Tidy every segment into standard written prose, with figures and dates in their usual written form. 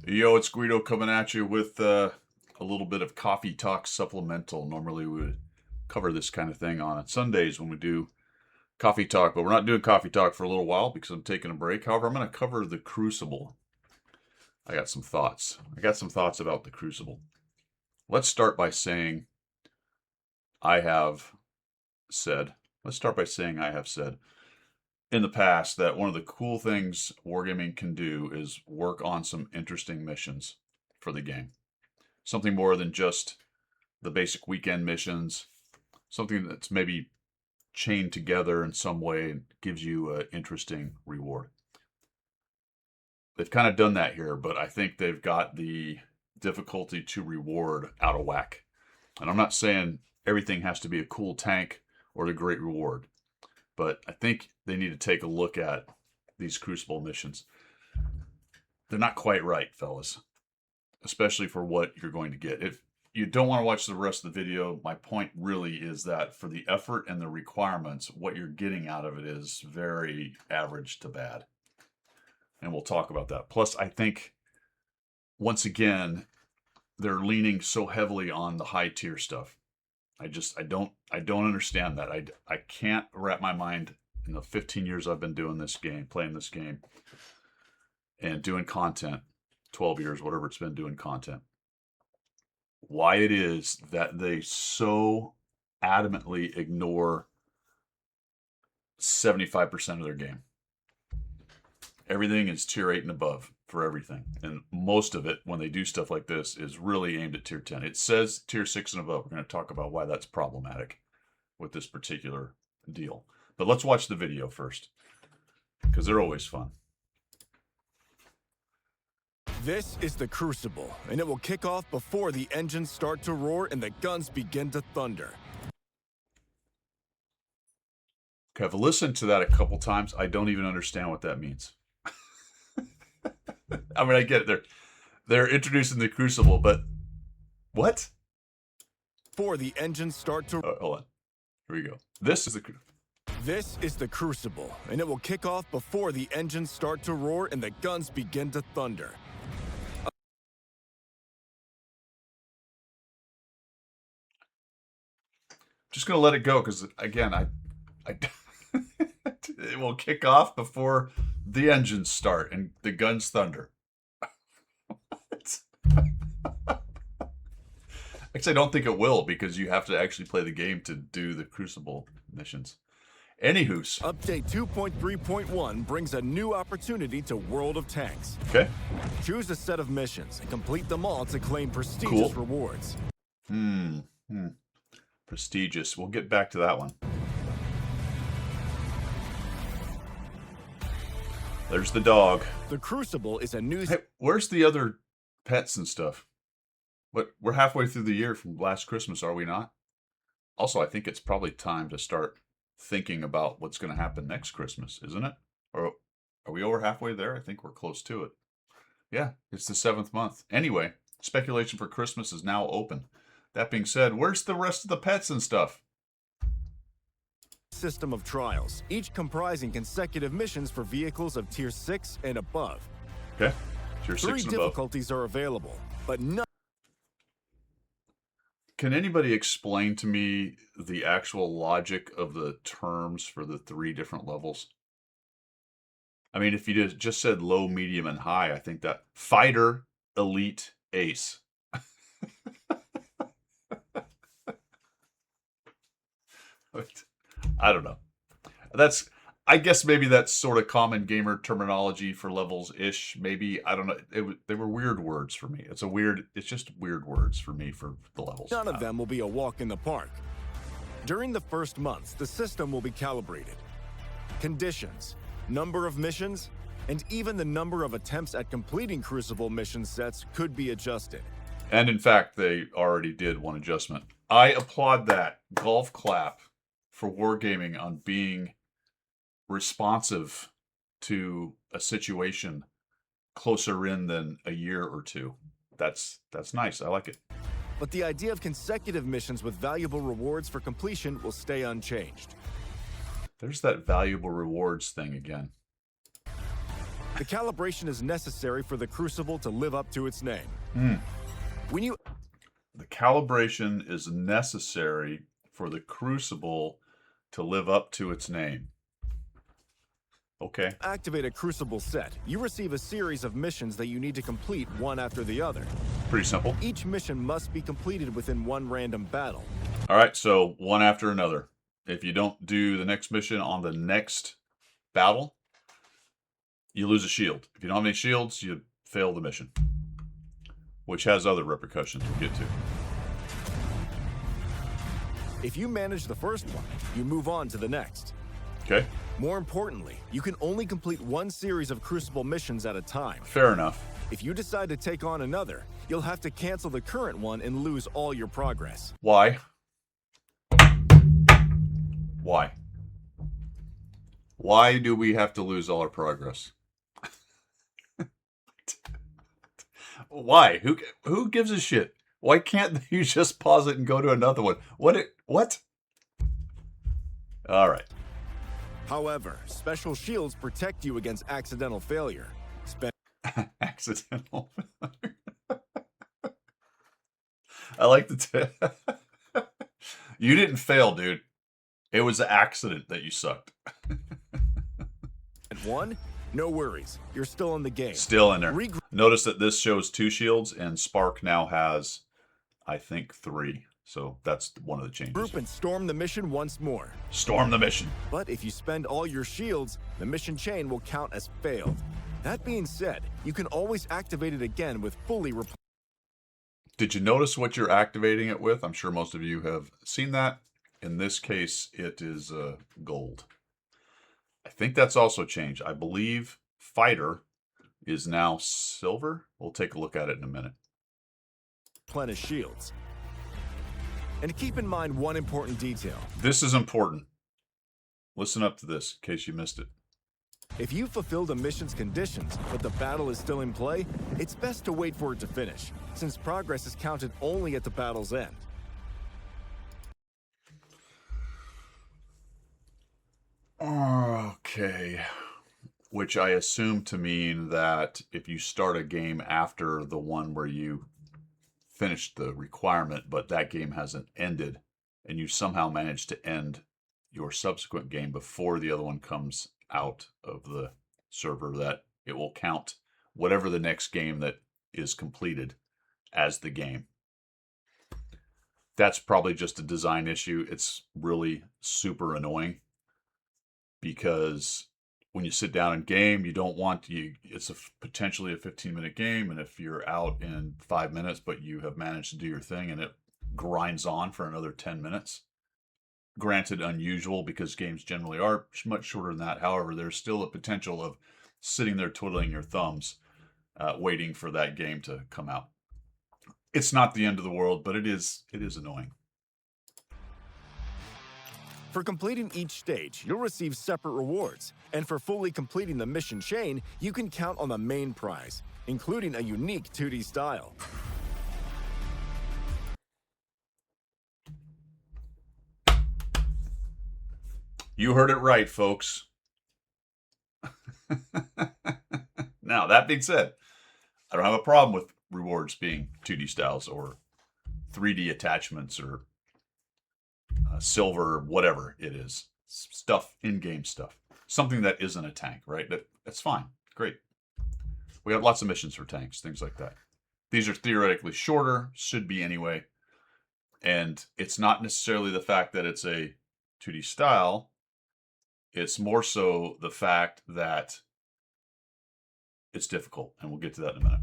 Yo, it's Guido coming at you with a little bit of Coffee Talk Supplemental. Normally we would cover this kind of thing on Sundays when we do Coffee Talk, but we're not doing Coffee Talk for a little while because I'm taking a break. However, I'm going to cover the Crucible. I got some thoughts. About the Crucible. Let's start by saying I have said in the past that one of the cool things wargaming can do is work on some interesting missions for the game. Something more than just the basic weekend missions. Something that's maybe chained together in some way and gives you an interesting reward. They've kind of done that here, but I think they've got the difficulty to reward out of whack. And I'm not saying everything has to be a cool tank or the great reward, but I think they need to take a look at these Crucible missions. They're not quite right, fellas, especially for what you're going to get. If you don't want to watch the rest of the video, my point really is that for the effort and the requirements, what you're getting out of it is very average to bad. And we'll talk about that. Plus, I think, once again, they're leaning so heavily on the high tier stuff. I don't understand that. I can't wrap my mind in the 15 years I've been doing this game, playing this game, and doing content, 12 years, whatever it's been doing content, why it is that they so adamantly ignore 75% of their game. Everything is tier 8 and above for everything. And most of it, when they do stuff like this, is really aimed at tier 10. It says tier 6 and above. We're going to talk about why that's problematic with this particular deal. But let's watch the video first, because they're always fun. This is the Crucible, and it will kick off before the engines start to roar and the guns begin to thunder. Okay, I've listened to that a couple times. I don't even understand what that means. I mean, I get it. They're introducing the Crucible, but what? Before the engines start to... hold on. Here we go. This is the Crucible, and it will kick off before the engines start to roar and the guns begin to thunder. Just going to let it go because, again, it will kick off before the engines start and the guns thunder. Actually, I don't think it will, because you have to actually play the game to do the Crucible missions. Anywho's. Update 2.3.1 brings a new opportunity to World of Tanks. Okay. Choose a set of missions and complete them all to claim prestigious rewards. Prestigious. We'll get back to that one. There's the dog. The Crucible is a new... Hey, where's the other pets and stuff? We're halfway through the year from last Christmas, are we not? Also, I think it's probably time to start thinking about what's going to happen next Christmas, isn't it? Or are we over halfway there? I think we're close to it. Yeah, it's the 7th month. Anyway, speculation for Christmas is now open. That being said, where's the rest of the pets and stuff? System of trials, each comprising consecutive missions for vehicles of tier 6 and above. Okay, tier 6 and above. 3 difficulties are available, but none. Can anybody explain to me the actual logic of the terms for the 3 different levels? I mean, if you just said low, medium, and high, I think that fighter, elite, ace. I don't know. I guess maybe that's sort of common gamer terminology for levels-ish. Maybe, I don't know. They were weird words for me. It's just weird words for me for the levels. None of them will be a walk in the park. During the first months, the system will be calibrated. Conditions, number of missions, and even the number of attempts at completing Crucible mission sets could be adjusted. And in fact, they already did one adjustment. I applaud that. Golf clap for wargaming on being responsive to a situation closer in than a year or two. That's nice. I like it. But the idea of consecutive missions with valuable rewards for completion will stay unchanged. There's that valuable rewards thing again. The calibration is necessary for the Crucible to live up to its name. When you The calibration is necessary for the Crucible to live up to its name. Okay. activate a Crucible set, you receive a series of missions that you need to complete one after the other. Pretty simple. Each mission must be completed within one random battle. All right, so one after another. If you don't do the next mission on the next battle, you lose a shield. If you don't have any shields, you fail the mission, which has other repercussions we'll get to. If you manage the first one, you move on to the next. Okay, More importantly, you can only complete one series of Crucible missions at a time. fair enough. If you decide to take on another, you'll have to cancel the current one and lose all your progress. Why? Why? Why do we have to lose all our progress? Why? Who gives a shit? Why can't you just pause it and go to another one? What? All right. However, special shields protect you against accidental failure. Accidental. I like the You didn't fail, dude. It was an accident that you sucked. And one? No worries. You're still in the game. Still in there. Notice that this shows 2 shields and Spark now has, I think, 3. So that's one of the changes. Group and storm the mission once more. Storm the mission. But if you spend all your shields, the mission chain will count as failed. That being said, you can always activate it again with fully replaced. Did you notice what you're activating it with? I'm sure most of you have seen that. In this case, it is gold. I think that's also changed. I believe Fighter is now silver. We'll take a look at it in a minute. Replenish shields. And keep in mind one important detail. This is important. Listen up to this in case you missed it. If you fulfilled a mission's conditions, but the battle is still in play, it's best to wait for it to finish, since progress is counted only at the battle's end. Okay. Which I assume to mean that if you start a game after the one where you finished the requirement, but that game hasn't ended, and you somehow managed to end your subsequent game before the other one comes out of the server, that it will count whatever the next game that is completed as the game. That's probably just a design issue. It's really super annoying because when you sit down and game, you don't want it's potentially a 15-minute game, and if you're out in 5 minutes but you have managed to do your thing and it grinds on for another 10 minutes, granted unusual because games generally are much shorter than that. However, there's still a potential of sitting there twiddling your thumbs waiting for that game to come out. It's not the end of the world, but it is annoying. For completing each stage, you'll receive separate rewards, and for fully completing the mission chain, you can count on the main prize, including a unique 2D style. You heard it right, folks. Now, that being said, I don't have a problem with rewards being 2D styles or 3D attachments or silver, whatever it is. Stuff, in-game stuff. Something that isn't a tank, right? That's fine. Great. We have lots of missions for tanks, things like that. These are theoretically shorter, should be anyway. And it's not necessarily the fact that it's a 2D style. It's more so the fact that it's difficult, and we'll get to that in a minute.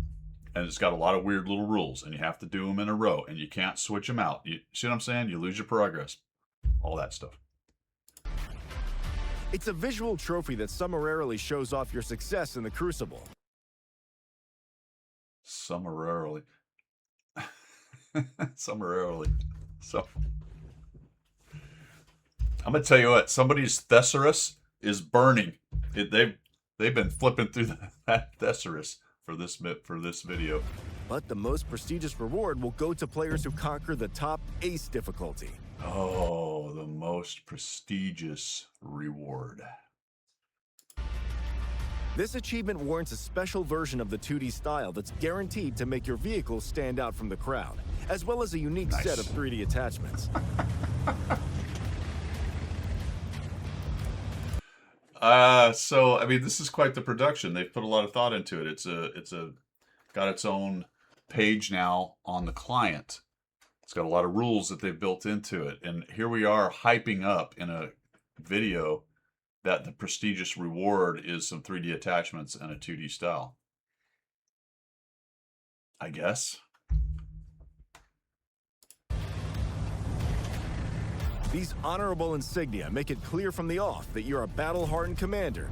And it's got a lot of weird little rules, and you have to do them in a row, and you can't switch them out. You see what I'm saying? You lose your progress. All that stuff. It's a visual trophy that summarily shows off your success in the Crucible. Summarily. Summarily. So, I'm gonna tell you what. Somebody's thesaurus is burning. They've been flipping through that thesaurus for this video. But the most prestigious reward will go to players who conquer the top Ace difficulty. Oh, the most prestigious reward. This achievement warrants a special version of the 2D style that's guaranteed to make your vehicle stand out from the crowd, as well as a unique set of 3D attachments. So I mean, this is quite the production. They've put a lot of thought into it. It's got its own page now on the client. It's got a lot of rules that they've built into it. And here we are hyping up in a video that the prestigious reward is some 3D attachments and a 2D style. I guess. These honorable insignia make it clear from the off that you're a battle-hardened commander.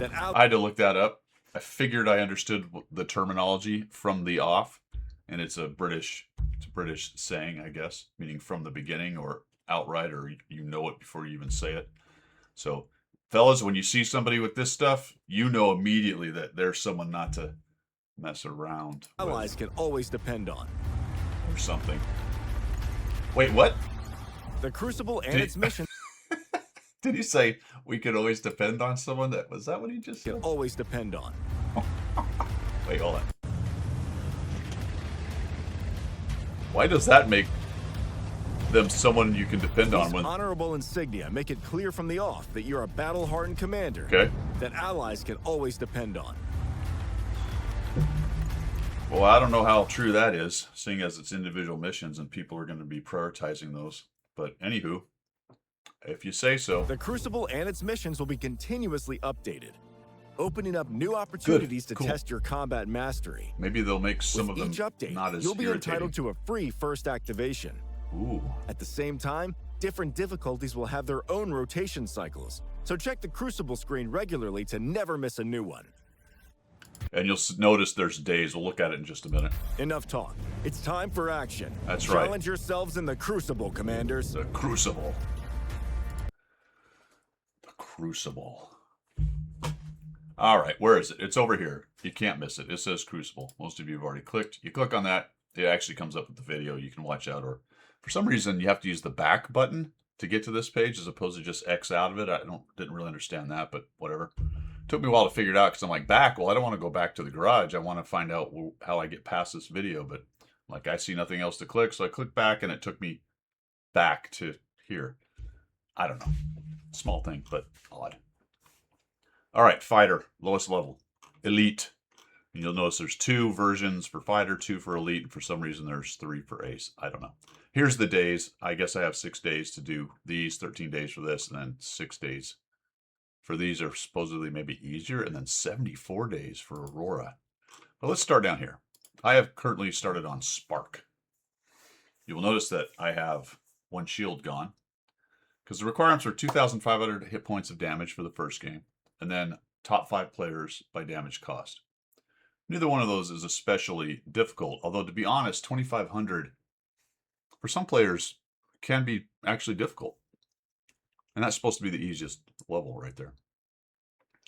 I had to look that up. I figured I understood the terminology from the off, and it's a British saying, I guess, meaning from the beginning or outright, or you know it before you even say it. So, fellas, when you see somebody with this stuff, you know immediately that there's someone not to mess around with. Allies can always depend on. Or something. Wait, what? The Crucible and its mission Did he say we could always depend on someone? Was that what he just said? can always depend on. Wait, hold on. Why does that make them someone you can depend on? When Honorable insignia make it clear from the off that you're a battle-hardened commander. Okay. That allies can always depend on. Well, I don't know how true that is, seeing as it's individual missions and people are going to be prioritizing those. But anywho, if you say so. The Crucible and its missions will be continuously updated, opening up new opportunities to test your combat mastery. Maybe they'll make some With of them each update, not as you'll be irritating. entitled to a free first activation. Ooh. At the same time, different difficulties will have their own rotation cycles, so check the Crucible screen regularly to never miss a new one. And you'll notice there's days. We'll look at it in just a minute. Enough talk. It's time for action. That's right. Challenge yourselves in the Crucible, commanders. The Crucible. The Crucible. All right, where is it? It's over here. You can't miss it. It says Crucible. Most of you have already clicked. You click on that, it actually comes up with the video. You can watch out, or for some reason you have to use the back button to get to this page as opposed to just X out of it. Didn't really understand that, but whatever. Took me a while to figure it out because I'm like, back? Well, I don't want to go back to the garage. I want to find out how I get past this video, but like I see nothing else to click, so I clicked back and it took me back to here. I don't know. Small thing, but odd. All right, fighter, lowest level, elite. And you'll notice there's 2 versions for fighter, 2 for elite, and for some reason there's 3 for ace. I don't know. Here's the days. I guess I have 6 days to do these, 13 days for this, and then 6 days for these are supposedly maybe easier, and then 74 days for Aurora. But let's start down here. I have currently started on Spark. You will notice that I have 1 shield gone, because the requirements are 2,500 hit points of damage for the first game, and then top 5 players by damage cost. Neither one of those is especially difficult, although to be honest, 2,500 for some players can be actually difficult. And that's supposed to be the easiest level right there.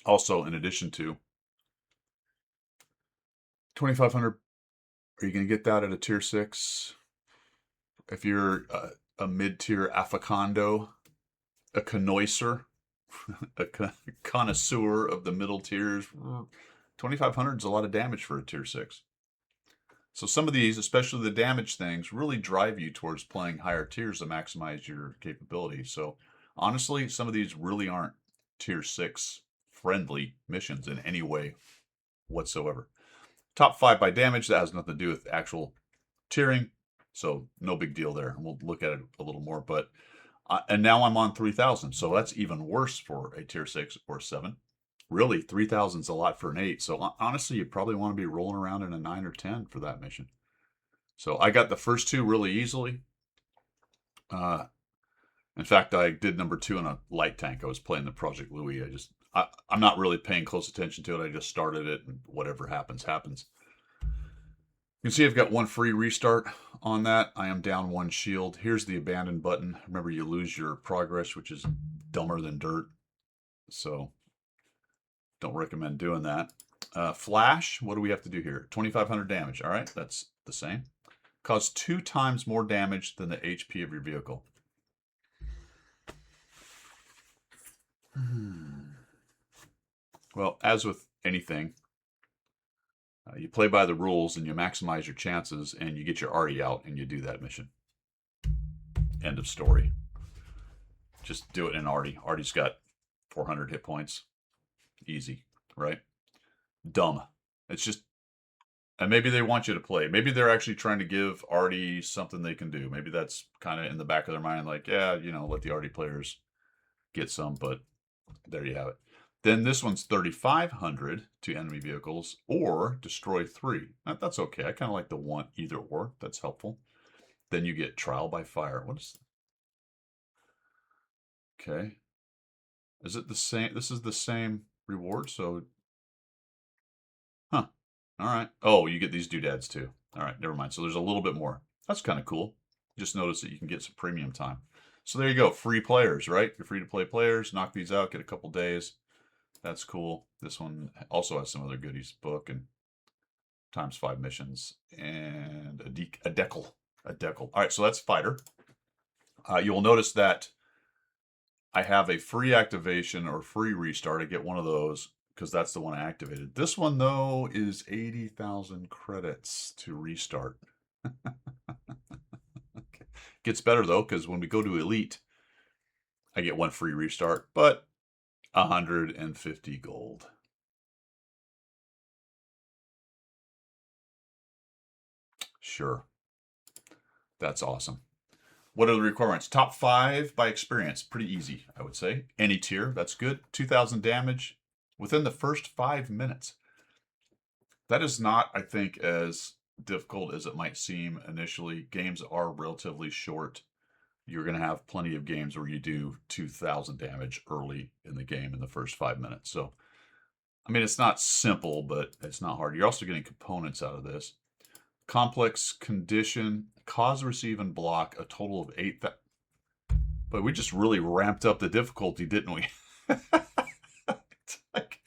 Also, in addition to 2,500, are you going to get that at a tier 6? If you're a mid-tier afficondo, a connoisseur, a connoisseur of the middle tiers, 2,500 is a lot of damage for a tier 6. So some of these, especially the damage things, really drive you towards playing higher tiers to maximize your capability. So honestly, some of these really aren't tier 6 friendly missions in any way whatsoever. Top 5 by damage, that has nothing to do with actual tiering, so no big deal there. We'll look at it a little more, but and now I'm on 3,000, so that's even worse for a tier 6 or 7. Really, 3,000 is a lot for an 8, so honestly, you probably want to be rolling around in a 9 or 10 for that mission. So I got the first 2 really easily. In fact, I did number 2 in a light tank. I was playing the Project Louis. I'm not really paying close attention to it. I just started it, and whatever happens, happens. You can see I've got 1 free restart on that. I am down 1 shield. Here's the abandon button. Remember, you lose your progress, which is dumber than dirt. So don't recommend doing that. Flash, what do we have to do here? 2,500 damage. All right, that's the same. Cause 2 times more damage than the HP of your vehicle. Well, as with anything. You play by the rules and you maximize your chances and you get your arty out and you do that mission. End of story. Just do it in arty. Arty's got 400 hit points. Easy, right? Dumb. It's just, and maybe they want you to play. Maybe they're actually trying to give arty something they can do. Maybe that's kind of in the back of their mind, like, yeah, you know, let the arty players get some, but there you have it. Then this one's 3,500 to enemy vehicles or destroy 3. That's okay. I kind of like the one either or. That's helpful. Then you get trial by fire. What is... Okay. Is it the same? This is the same reward, so... Huh. All right. Oh, you get these doodads too. All right, never mind. So there's a little bit more. That's kind of cool. Just notice that you can get some premium time. So there you go. Free players, right? You're free to play players. Knock these out. Get a couple days. That's cool. This one also has some other goodies. Book and ×5 missions and a decal. A decal. All right, so that's fighter. You will notice that I have a free activation or free restart. I get one of those because that's the one I activated. This one, though, is 80,000 credits to restart. Okay. Gets better, though, because when we go to Elite, I get one free restart, but 150 gold. Sure. That's awesome. What are the requirements? Top 5 by experience. Pretty easy, I would say. Any tier, that's good. 2,000 damage within the first 5 minutes. That is not, I think, as difficult as it might seem initially. Games are relatively short. You're going to have plenty of games where you do 2,000 damage early in the game in the first 5 minutes. So, I mean, it's not simple, but it's not hard. You're also getting components out of this. Complex condition, cause, receive, and block a total of 8. But we just really ramped up the difficulty, didn't we? Like,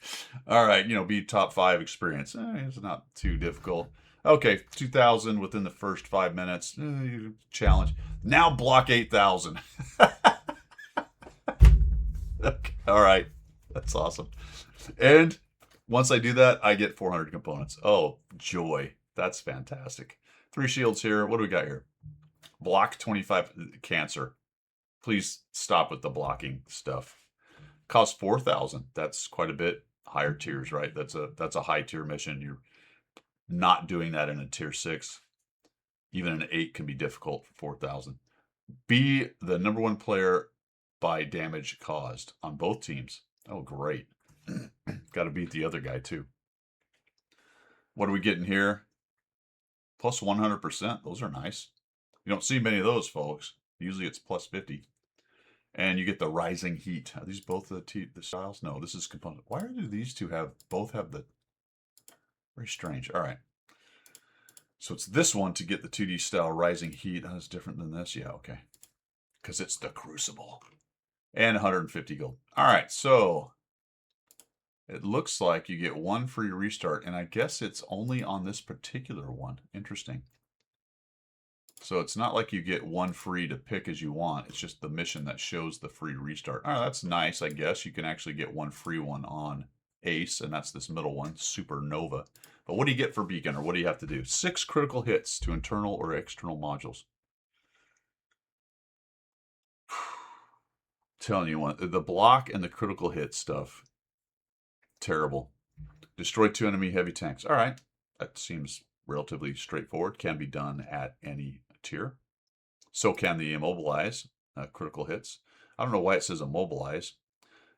all right, you know, be top 5 experience. It's not too difficult. Okay, 2,000 within the first 5 minutes. Challenge. Now block 8,000. Okay, all right, that's awesome. And once I do that, I get 400 components. Oh, joy. That's fantastic. 3 shields here. What do we got here? Block 25 cancer. Please stop with the blocking stuff. Cost 4,000. That's quite a bit higher tiers, right? That's a high tier mission. You're not doing that in a tier 6. Even an 8 can be difficult for 4,000. Be the #1 player by damage caused on both teams. Oh, great. Got to beat the other guy too. What are we getting here? Plus 100%. Those are nice. You don't see many of those, folks. Usually it's plus 50. And you get the rising heat. Are these both the styles? No, this is component. Why do these two both have the... Very strange. All right. So it's this one to get the 2D style rising heat. That is different than this. Yeah, okay. Because it's the Crucible. And 150 gold. All right, so it looks like you get 1 free restart. And I guess it's only on this particular one. Interesting. So it's not like you get 1 free to pick as you want. It's just the mission that shows the free restart. Oh, that's nice, I guess. You can actually get 1 free one on Ace, and that's this middle one, Supernova. But what do you get for Beacon, or what do you have to do? 6 critical hits to internal or external modules. Telling you what, the block and the critical hit stuff, terrible. Destroy 2 enemy heavy tanks. All right, that seems relatively straightforward. Can be done at any tier. So can the immobilize critical hits. I don't know why it says immobilize.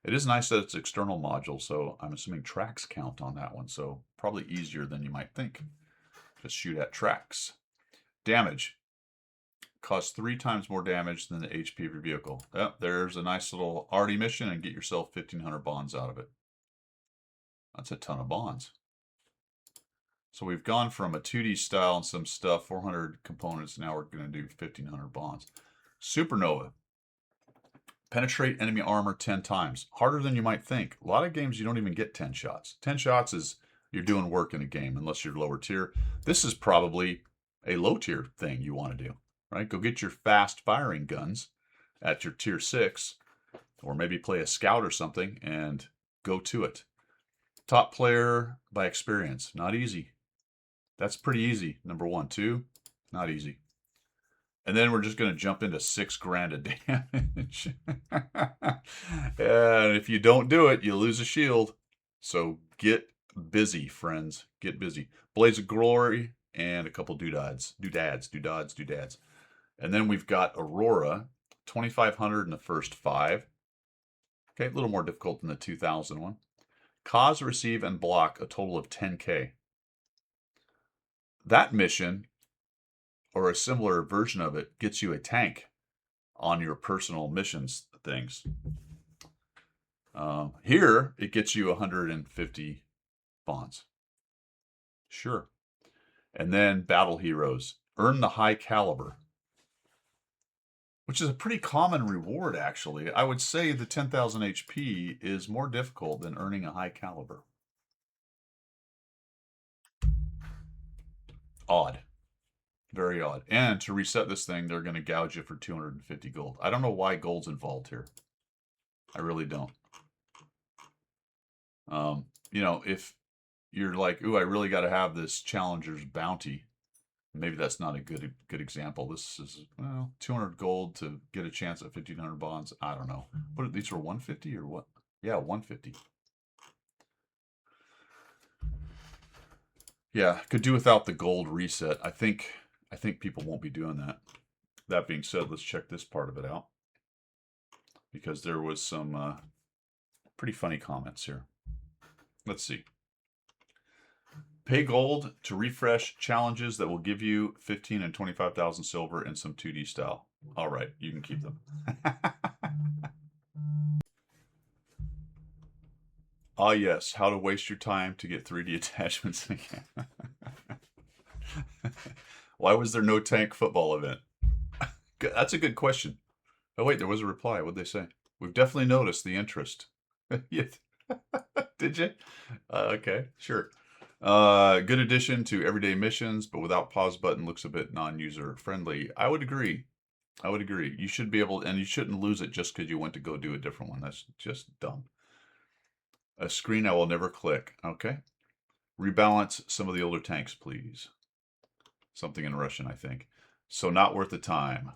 It is nice that it's external module, so I'm assuming tracks count on that one. So probably easier than you might think. Just shoot at tracks. Damage. Costs 3 times more damage than the HP of your vehicle. Yep, there's a nice little arty mission, and get yourself 1,500 bonds out of it. That's a ton of bonds. So we've gone from a 2D style and some stuff, 400 components. Now we're going to do 1,500 bonds. Supernova. Penetrate enemy armor 10 times. Harder than you might think. A lot of games you don't even get 10 shots. 10 shots is you're doing work in a game unless you're lower tier. This is probably a low tier thing you want to do, right? Go get your fast firing guns at your tier 6, or maybe play a scout or something and go to it. Top player by experience. Not easy. That's pretty easy. Number 1. 2, not easy. And then we're just going to jump into $6,000 of damage. And if you don't do it, you lose a shield. So get busy, friends. Get busy. Blades of Glory and a couple doodads. And then we've got Aurora, 2,500 in the first 5. Okay, a little more difficult than the 2,000 one. Cause, receive, and block a total of 10K. That mission, or a similar version of it, gets you a tank on your personal missions things. Here, it gets you 150 bonds. Sure. And then Battle Heroes. Earn the High Caliber, which is a pretty common reward, actually. I would say the 10,000 HP is more difficult than earning a High Caliber. Odd. Very odd. And to reset this thing, they're going to gouge you for 250 gold. I don't know why gold's involved here. I really don't. You know, if you're like, ooh, I really got to have this Challenger's Bounty, maybe that's not a good example. This is, well, 200 gold to get a chance at 1,500 bonds. I don't know. What, these were 150 or what? Yeah, 150. Yeah, could do without the gold reset. I think people won't be doing that. That being said, let's check this part of it out, because there was some pretty funny comments here. Let's see. Pay gold to refresh challenges that will give you 15 and 25,000 silver and some 2D style. All right, you can keep them. Ah, yes, how to waste your time to get 3D attachments again. Why was there no tank football event? That's a good question. Oh, wait, there was a reply. What'd they say? We've definitely noticed the interest. Did you? Okay, sure. Good addition to everyday missions, but without pause button looks a bit non-user friendly. I would agree. You should be able, and you shouldn't lose it just because you went to go do a different one. That's just dumb. A screen I will never click. Okay. Rebalance some of the older tanks, please. Something in Russian, I think. So not worth the time.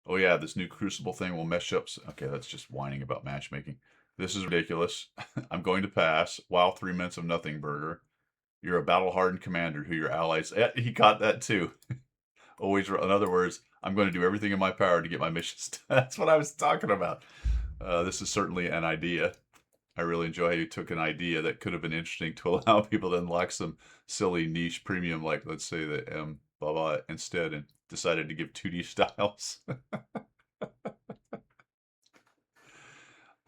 Oh yeah, this new Crucible thing will mesh up. Okay, that's just whining about matchmaking. This is ridiculous. I'm going to pass. Wow, 3 minutes of nothing burger. You're a battle-hardened commander who your allies... He got that too. Always, in other words, I'm going to do everything in my power to get my missions. That's what I was talking about. This is certainly an idea. I really enjoy how you took an idea that could have been interesting to allow people to unlock some silly niche premium, like let's say the blah blah instead, and decided to give 2D styles.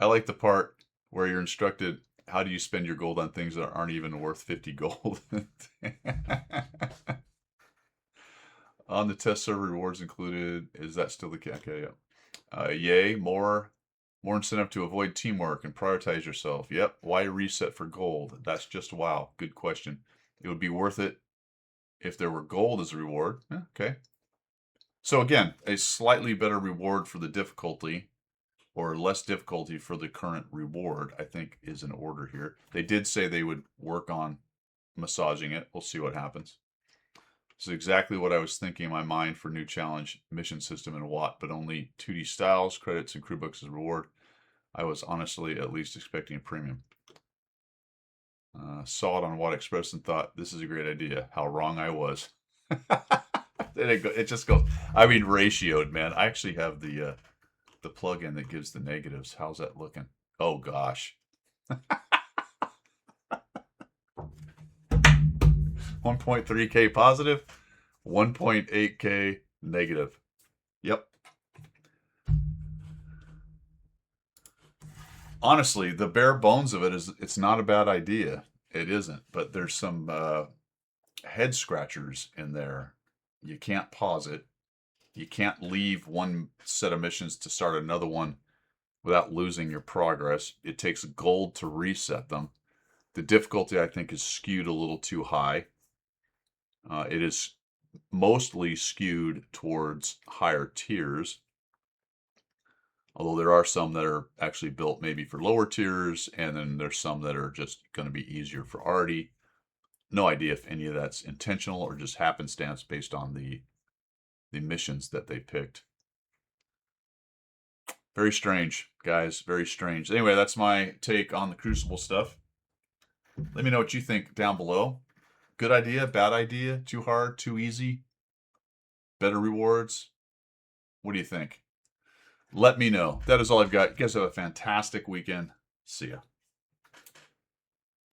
I like the part where you're instructed how do you spend your gold on things that aren't even worth 50 gold. On the test server, rewards included. Is that still the case? Okay, yeah. Yay, more incentive to avoid teamwork and prioritize yourself. Yep. Why reset for gold? That's just wow. Good question. It would be worth it if there were gold as a reward. Okay. So again, a slightly better reward for the difficulty, or less difficulty for the current reward, I think is in order here. They did say they would work on massaging it. We'll see what happens. This is exactly what I was thinking in my mind for new challenge mission system in Watt, but only 2D styles, credits, and crew books as reward. I was honestly at least expecting a premium. Saw it on Watt Express and thought, this is a great idea. How wrong I was. It just goes, I mean, ratioed, man. I actually have the plugin that gives the negatives. How's that looking? Oh, gosh. 1.3K positive, 1.8K negative. Yep. Honestly, the bare bones of it is it's not a bad idea. It isn't, but there's some head scratchers in there. You can't pause it. You can't leave one set of missions to start another one without losing your progress. It takes gold to reset them. The difficulty, I think, is skewed a little too high. It is mostly skewed towards higher tiers. Although there are some that are actually built maybe for lower tiers, and then there's some that are just going to be easier for Artie. No idea if any of that's intentional or just happenstance based on the missions that they picked. Very strange, guys. Very strange. Anyway, that's my take on the Crucible stuff. Let me know what you think down below. Good idea, bad idea, too hard, too easy, better rewards. What do you think? Let me know. That is all I've got. You guys have a fantastic weekend. See ya.